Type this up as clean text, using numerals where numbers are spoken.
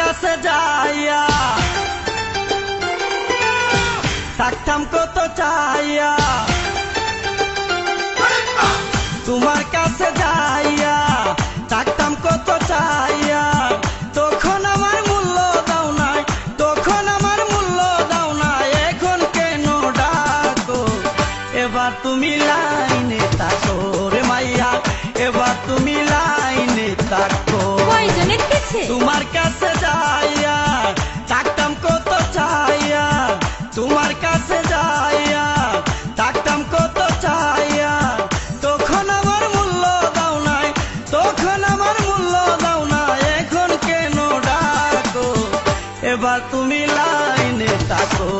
কাছে যাইয়া থাকতাম কত চাইয়া, তোমার কাছে যাইয়া থাকতাম কত চাইয়া, তখন আমার মূল্য দাও নাই, তখন আমার মূল্য দাও নাই, এখন কেন ডাকো? এবার তুমি লাইনে থাকো রে মাইয়া, এবার তুমি লাইনে থাকো। তোমার কাছে যাইয়া থাকতাম কত চাইয়া, তোমার কাছে যাইয়া থাকতাম কত চাইয়া, তখন আমার মূল্য দাও নাই, তখন আমার মূল্য দাও নাই, এখন কেন ডাকো? এবার তুমি লাইনে থাকো